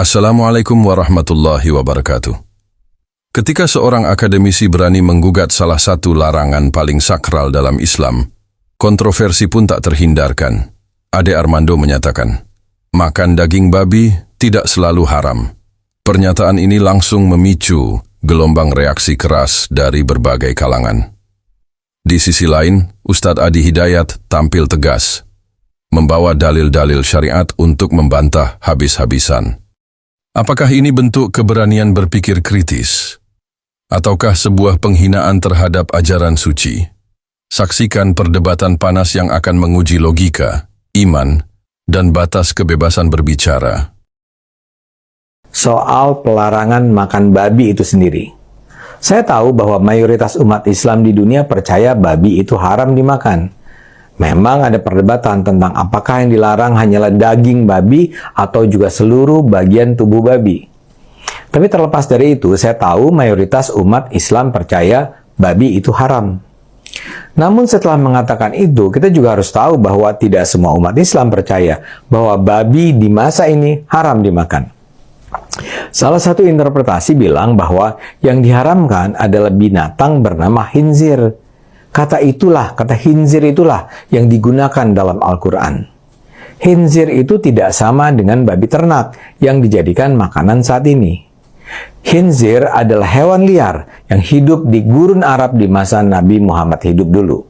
Assalamualaikum warahmatullahi wabarakatuh. Ketika seorang akademisi berani menggugat salah satu larangan paling sakral dalam Islam, kontroversi pun tak terhindarkan. Ade Armando menyatakan, makan daging babi tidak selalu haram. Pernyataan ini langsung memicu gelombang reaksi keras dari berbagai kalangan. Di sisi lain, Ustadz Adi Hidayat tampil tegas, membawa dalil-dalil syariat untuk membantah habis-habisan. Apakah ini bentuk keberanian berpikir kritis? Ataukah sebuah penghinaan terhadap ajaran suci? Saksikan perdebatan panas yang akan menguji logika, iman, dan batas kebebasan berbicara. Soal pelarangan makan babi itu sendiri. Saya tahu bahwa mayoritas umat Islam di dunia percaya babi itu haram dimakan. Memang ada perdebatan tentang apakah yang dilarang hanyalah daging babi atau juga seluruh bagian tubuh babi. Tapi terlepas dari itu, saya tahu mayoritas umat Islam percaya babi itu haram. Namun setelah mengatakan itu, kita juga harus tahu bahwa tidak semua umat Islam percaya bahwa babi di masa ini haram dimakan. Salah satu interpretasi bilang bahwa yang diharamkan adalah binatang bernama khinzir. Kata khinzir itulah yang digunakan dalam Al-Quran. Khinzir itu tidak sama dengan babi ternak yang dijadikan makanan saat ini. Khinzir adalah hewan liar yang hidup di gurun Arab di masa Nabi Muhammad hidup dulu.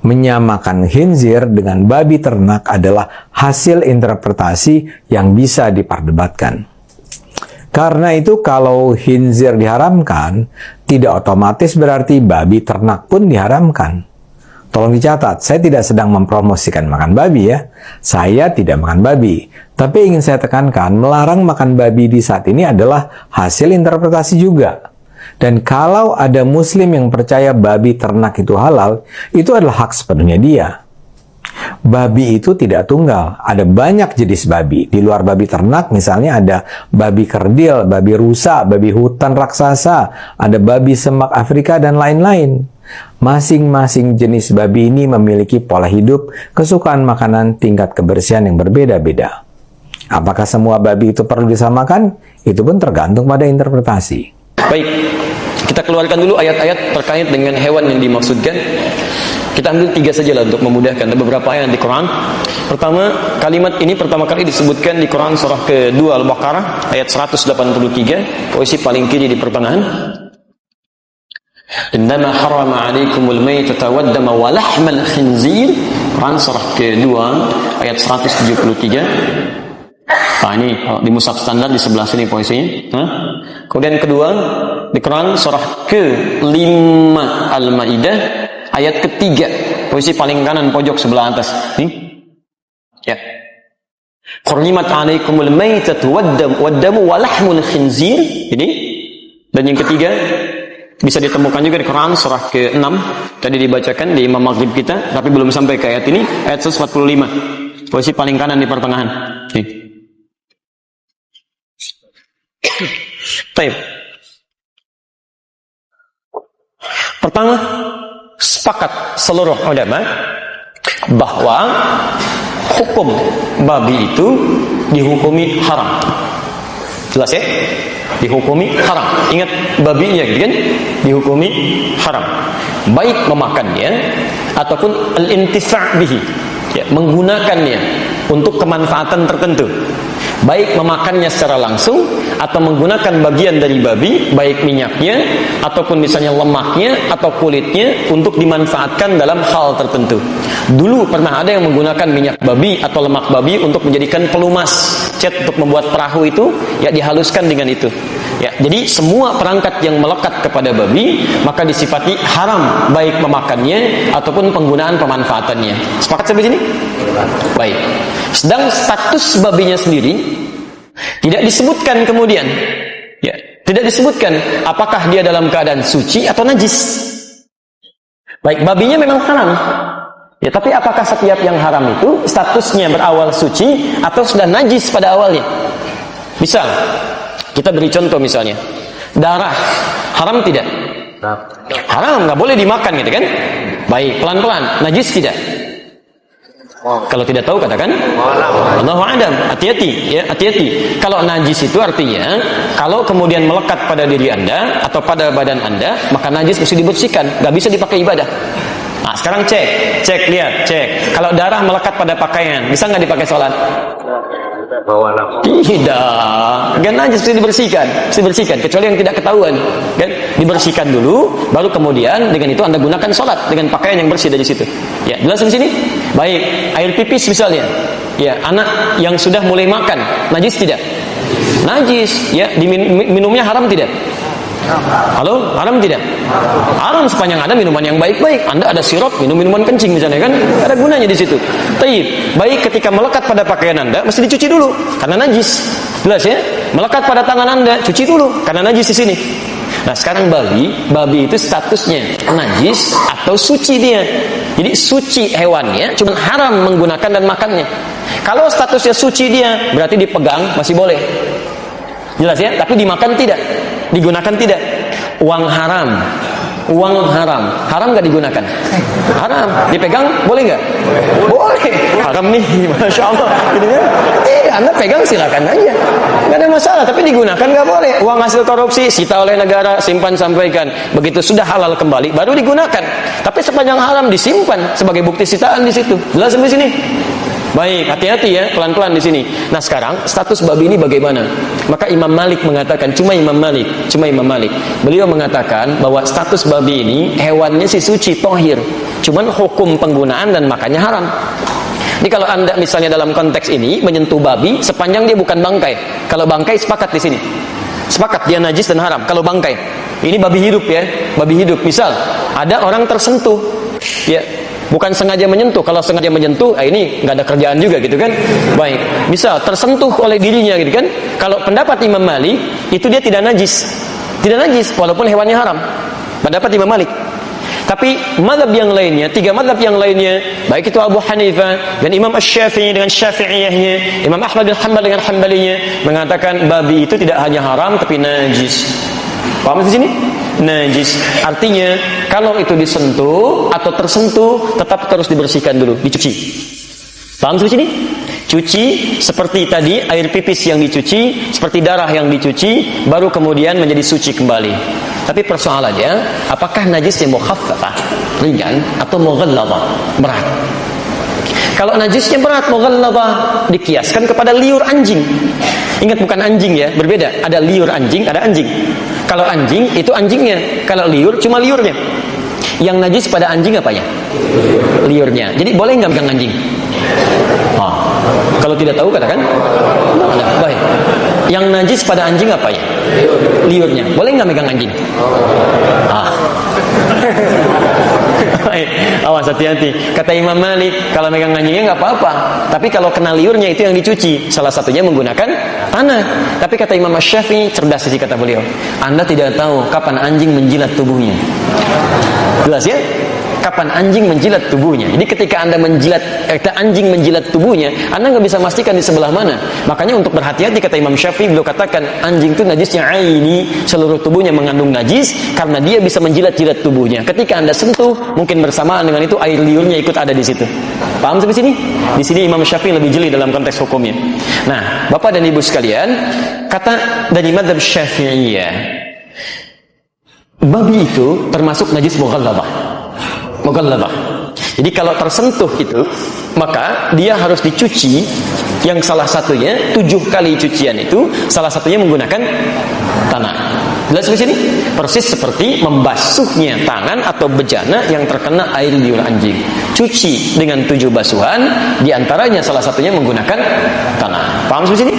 Menyamakan khinzir dengan babi ternak adalah hasil interpretasi yang bisa diperdebatkan. Karena itu kalau khinzir diharamkan, tidak otomatis berarti babi ternak pun diharamkan. Tolong dicatat, saya tidak sedang mempromosikan makan babi ya. Saya tidak makan babi. Tapi ingin saya tekankan, melarang makan babi di saat ini adalah hasil interpretasi juga. Dan kalau ada muslim yang percaya babi ternak itu halal, itu adalah hak sepenuhnya dia. Babi itu tidak tunggal, ada banyak jenis babi. Di luar babi ternak misalnya ada babi kerdil, babi rusa, babi hutan raksasa, ada babi semak Afrika dan lain-lain. Masing-masing jenis babi ini memiliki pola hidup, kesukaan makanan, tingkat kebersihan yang berbeda-beda. Apakah semua babi itu perlu disamakan? Itu pun tergantung pada interpretasi. Baik, kita keluarkan dulu ayat-ayat terkait dengan hewan yang dimaksudkan. Kita ambil 3 sajalah untuk memudahkan. Ada beberapa ayat di Quran. Pertama, kalimat ini pertama kali disebutkan di Quran surah ke-2 Al-Baqarah ayat 183, posisi paling kiri di pertengahan. Innama harrama 'alaikumul maytata waddama wa lahmal khinzir. Quran surah ke-2 ayat 173. Nah, ini di mushaf standar di sebelah sini posisinya. Kemudian kedua di Quran surah ke-5 Al-Maidah ayat ketiga, posisi paling kanan pojok sebelah atas. Nih. Ya. Hurrimat 'alaikumul maytatu waddamu wa lahmul khinzir. Ini. Dan yang ketiga bisa ditemukan juga di Quran surah ke-6. Tadi dibacakan di Imam Maghrib kita, tapi belum sampai ke ayat ini, ayat 145. Posisi paling kanan di pertengahan. Nih. Baik. Pertama, sepakat seluruh ulama bahwa hukum babi itu dihukumi haram. Jelas ya? Dihukumi haram. Ingat babinya kan? Dihukumi haram. Baik memakannya ataupun al-intifa' bihi. Ya, menggunakannya untuk kemanfaatan tertentu. Baik memakannya secara langsung atau menggunakan bagian dari babi, baik minyaknya ataupun misalnya lemaknya atau kulitnya untuk dimanfaatkan dalam hal tertentu. Dulu pernah ada yang menggunakan minyak babi atau lemak babi untuk menjadikan pelumas, cat untuk membuat perahu itu, ya dihaluskan dengan itu. Ya, jadi semua perangkat yang melekat kepada babi maka disifati haram, baik memakannya ataupun penggunaan pemanfaatannya. Sepakat sampai sini? Baik. Sedang status babinya sendiri tidak disebutkan kemudian. Ya, tidak disebutkan apakah dia dalam keadaan suci atau najis. Baik, babinya memang haram. Ya, tapi apakah setiap yang haram itu statusnya berawal suci atau sudah najis pada awalnya? Misal, kita beri contoh misalnya, darah haram tidak? Haram, nggak boleh dimakan gitu kan? Baik, pelan-pelan, najis tidak? Kalau tidak tahu katakan Allahu a'lam. Hati-hati ya, hati-hati. Kalau najis itu artinya kalau kemudian melekat pada diri Anda atau pada badan Anda, maka najis mesti dibersihkan, nggak bisa dipakai ibadah. Nah, sekarang cek, lihat, cek. Kalau darah melekat pada pakaian, bisa nggak dipakai sholat? Tidak, kan najis mesti dibersihkan, kecuali yang tidak ketahuan, kan? Dibersihkan dulu, baru kemudian dengan itu Anda gunakan sholat dengan pakaian yang bersih dari situ. Ya, jelas di sini? Baik, air pipis misalnya, ya, anak yang sudah mulai makan, najis tidak? Najis, ya, minumnya haram tidak? Halo, haram tidak? Haram sepanjang ada minuman yang baik-baik. Anda ada sirup, minum minuman kencing misalnya, kan? Ada gunanya di situ. Taib, baik ketika melekat pada pakaian Anda, mesti dicuci dulu karena najis. Jelas ya? Melekat pada tangan Anda, cuci dulu karena najis di sini. Nah, sekarang babi itu statusnya najis atau suci dia. Jadi suci hewannya, cuma haram menggunakan dan makannya. Kalau statusnya suci dia, berarti dipegang masih boleh. Jelas ya? Tapi dimakan tidak, digunakan tidak. Uang haram nggak digunakan? Haram. Dipegang boleh nggak? Boleh. Haram nih, masya Allah. Gitu kan? Anda pegang silakan aja, nggak ada masalah. Tapi digunakan nggak boleh. Uang hasil korupsi sita oleh negara, simpan sampaikan. Begitu sudah halal kembali, baru digunakan. Tapi sepanjang haram disimpan sebagai bukti sitaan di situ. Jelas sampai sini? Baik, hati-hati ya, pelan-pelan di sini. Nah, sekarang status babi ini bagaimana? Maka Imam Malik mengatakan, cuma Imam Malik. Beliau mengatakan bahwa status babi ini hewannya si suci, tohir. Cuman hukum penggunaan dan makannya haram. Jadi kalau Anda misalnya dalam konteks ini menyentuh babi sepanjang dia bukan bangkai. Kalau bangkai sepakat di sini. Sepakat dia najis dan haram. Kalau bangkai, ini babi hidup ya, babi hidup. Misal ada orang tersentuh, ya, bukan sengaja menyentuh. Kalau sengaja menyentuh, ini nggak ada kerjaan juga gitu kan. Baik, misal tersentuh oleh dirinya gitu kan. Kalau pendapat Imam Malik itu dia tidak najis, walaupun hewannya haram. Pendapat Imam Malik. Tapi mazhab yang lainnya, 3 mazhab yang lainnya, baik itu Abu Hanifah dan Imam Asy-Syafi'i dengan Syafi'iyahnya, Imam Ahmad bin Hanbal dengan Hanbalinya, mengatakan babi itu tidak hanya haram tapi najis. Paham di sini? Najis. Artinya kalau itu disentuh atau tersentuh tetap terus dibersihkan dulu, dicuci. Paham di sini? Cuci seperti tadi air pipis yang dicuci, seperti darah yang dicuci, baru kemudian menjadi suci kembali. Tapi persoalannya, apakah najisnya mukhaffafah, ringan, atau mughalladhah, berat? Kalau najisnya berat, mughalladhah, dikiaskan kepada liur anjing. Ingat, bukan anjing ya, berbeda. Ada liur anjing, ada anjing. Kalau anjing itu anjingnya, kalau liur cuma liurnya. Yang najis pada anjing apanya? Liurnya. Jadi boleh nggak megang anjing? Kalau tidak tahu katakan, baik. Yang najis pada anjing apanya? Liurnya. Boleh nggak megang anjing? Awas, hati-hati. Kata Imam Malik, kalau megang anjingnya nggak apa-apa. Tapi kalau kena liurnya itu yang dicuci. Salah satunya menggunakan tanah. Tapi kata Imam Asy-Syafi'i, cerdas sih kata beliau. Anda tidak tahu kapan anjing menjilat tubuhnya. Jelas ya? Kapan anjing menjilat tubuhnya. Jadi ketika anjing menjilat tubuhnya, Anda nggak bisa memastikan di sebelah mana. Makanya untuk berhati-hati kata Imam Syafi'i, beliau katakan anjing itu najisnya aini, seluruh tubuhnya mengandung najis karena dia bisa menjilat-jilat tubuhnya. Ketika Anda sentuh, mungkin bersamaan dengan itu air liurnya ikut ada di situ. Paham sampai sini? Di sini Imam Syafi'i lebih jeli dalam konteks hukumnya. Nah, Bapak dan Ibu sekalian, kata dari mazhab Syafi'iyah, babi itu termasuk najis mughalladhah. Jadi kalau tersentuh itu, maka dia harus dicuci. Yang salah satunya 7 kali cucian itu, salah satunya menggunakan tanah. Jelas di sini? Persis seperti membasuhnya tangan atau bejana yang terkena air liur anjing. Cuci dengan 7 basuhan, diantaranya salah satunya menggunakan tanah. Paham di sini?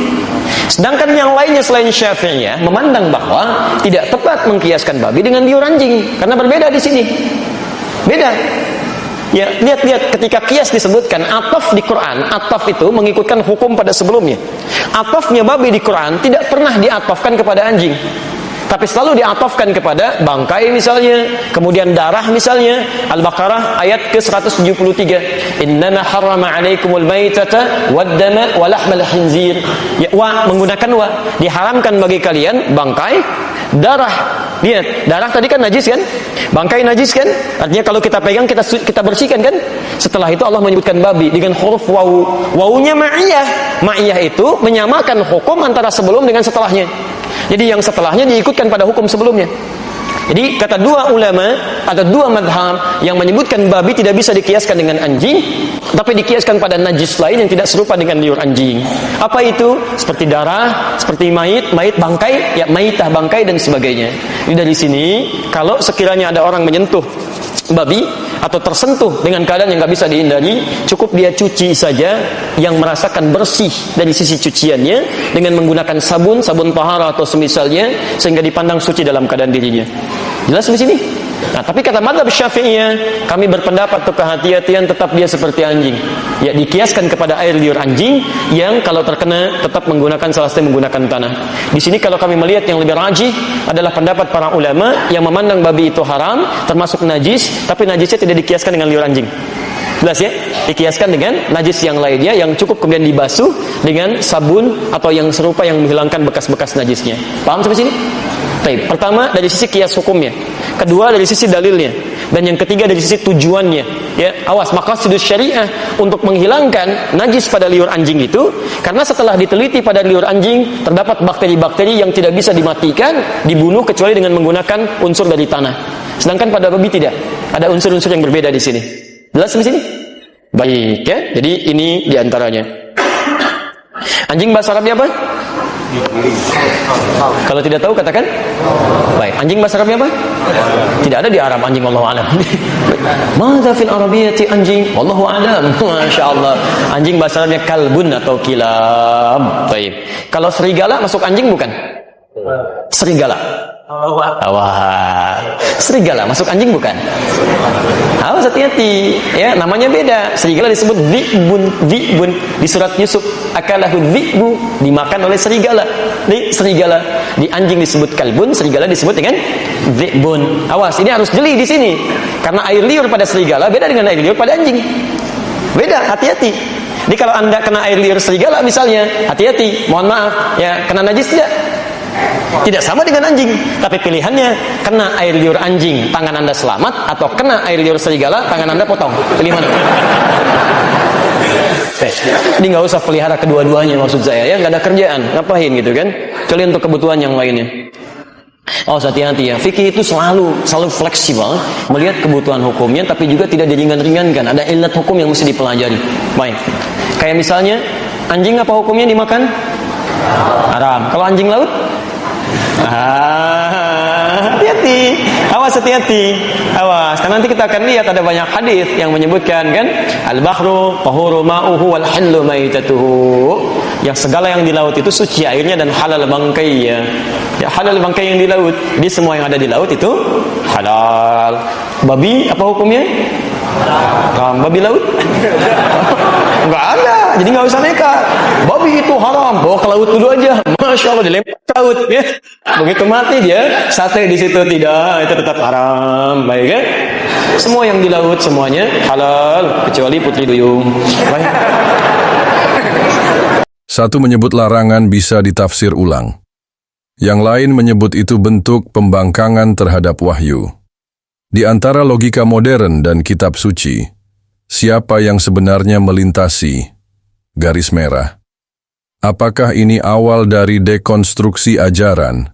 Sedangkan yang lainnya selain Syafi'iyah memandang bahwa tidak tepat mengkiaskan babi dengan liur anjing karena berbeda di sini. Beda. Ya, lihat ketika kias disebutkan ataf di Quran, ataf itu mengikutkan hukum pada sebelumnya. Atafnya babi di Quran tidak pernah diatafkan kepada anjing. Tapi selalu diatofkan kepada bangkai misalnya, kemudian darah misalnya. Al-Baqarah ayat ke-173. Innama harrama 'alaikumul maitata wad-dama wa lahmal khinzir. Ya, wa menggunakan wa, diharamkan bagi kalian bangkai, darah. Lihat, darah tadi kan najis kan? Bangkai najis kan? Artinya kalau kita pegang kita bersihkan kan? Setelah itu Allah menyebutkan babi dengan huruf wawu. Wawunya ma'iyah. Ma'iyah itu menyamakan hukum antara sebelum dengan setelahnya. Jadi yang setelahnya diikutkan pada hukum sebelumnya. Jadi kata dua ulama atau dua madhab yang menyebutkan babi tidak bisa dikiaskan dengan anjing, tapi dikiaskan pada najis lain yang tidak serupa dengan liur anjing. Apa itu? Seperti darah, seperti mait bangkai, ya maitah bangkai dan sebagainya. Jadi dari sini kalau sekiranya ada orang menyentuh babi atau tersentuh dengan keadaan yang nggak bisa dihindari, cukup dia cuci saja yang merasakan bersih dari sisi cuciannya dengan menggunakan sabun tahara atau semisalnya sehingga dipandang suci dalam keadaan dirinya. Jelas di sini? Nah, tapi kata mazhab Syafi'iyah, kami berpendapat untuk kehati-hatian tetap dia seperti anjing. Ya, dikiaskan kepada air liur anjing yang kalau terkena tetap menggunakan salah satu menggunakan tanah. Di sini kalau kami melihat yang lebih rajih adalah pendapat para ulama yang memandang babi itu haram, termasuk najis, tapi najisnya tidak dikiaskan dengan liur anjing. Jelas ya? Dikiaskan dengan najis yang lainnya yang cukup kemudian dibasuh dengan sabun atau yang serupa yang menghilangkan bekas-bekas najisnya. Paham sampai sini? Baik, pertama dari sisi kias hukumnya, kedua dari sisi dalilnya, dan yang ketiga dari sisi tujuannya. Ya, awas, maqasidus syariah untuk menghilangkan najis pada liur anjing itu, karena setelah diteliti pada liur anjing terdapat bakteri-bakteri yang tidak bisa dimatikan, dibunuh kecuali dengan menggunakan unsur dari tanah. Sedangkan pada babi tidak, ada unsur-unsur yang berbeda di sini. Jelas di sini? Baik ya, jadi ini diantaranya. Anjing bahasa Arabnya apa? Kalau tidak tahu katakan. Baik, anjing bahasa Arabnya apa? Tidak ada di Arab anjing, wallahu a'lam. Madza fil arabiyyati anjing? Wallahu a'lam. Masyaallah. Anjing bahasa Arabnya kalbun atau kilab. Baik. Kalau serigala masuk anjing bukan? Serigala. Wah, serigala masuk anjing bukan? Awas hati-hati, ya namanya beda. Serigala disebut dhi'bun di surat Yusuf. Akalahu dhi'bu, dimakan oleh serigala. Serigala di anjing disebut kalbun, serigala disebut dengan dhi'bun. Awas, ini harus jeli di sini. Karena air liur pada serigala beda dengan air liur pada anjing. Beda, hati-hati. Jadi kalau Anda kena air liur serigala misalnya, hati-hati, mohon maaf, ya kena najis tidak? Tidak sama dengan anjing, tapi pilihannya kena air liur anjing, tangan Anda selamat, atau kena air liur serigala, tangan Anda potong. Pilih mana? Jadi nggak usah pelihara kedua-duanya, maksud saya ya, nggak ada kerjaan, ngapain gitu kan? Kecuali untuk kebutuhan yang lainnya. Oh, hati-hati ya. Fikih itu selalu fleksibel melihat kebutuhan hukumnya, tapi juga tidak diringan-ringankan. Ada ilat hukum yang mesti dipelajari. Baik. Kayak misalnya anjing apa hukumnya dimakan? Haram. Kalau anjing laut? Hati-hati. Awas, hati-hati. Awas. Karena nanti kita akan lihat ada banyak hadis yang menyebutkan kan, al-bahru tahuru ma'uhu wal hallu maitatuhu. Yang segala yang di laut itu suci airnya dan halal bangkainya. Ya, halal bangkai yang di laut. Jadi semua yang ada di laut itu halal. Babi apa hukumnya? Haram. Babi laut? Enggak ada. Jadi enggak usah nekat. Babi itu haram. Bawa ke laut dulu aja. Masya Allah, dilempar ke laut ya. Begitu mati dia, sate di situ tidak, itu tetap haram. Baik ya? Semua yang di laut semuanya halal kecuali putri duyung. Baik. Satu menyebut larangan bisa ditafsir ulang. Yang lain menyebut itu bentuk pembangkangan terhadap wahyu. Di antara logika modern dan kitab suci, siapa yang sebenarnya melintasi garis merah? Apakah ini awal dari dekonstruksi ajaran,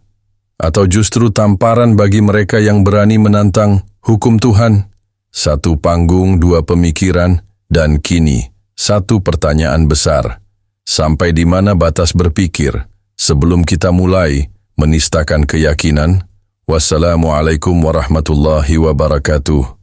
atau justru tamparan bagi mereka yang berani menantang hukum Tuhan? Satu panggung, dua pemikiran, dan kini satu pertanyaan besar. Sampai di mana batas berpikir sebelum kita mulai menistakan keyakinan? Wassalamualaikum warahmatullahi wabarakatuh.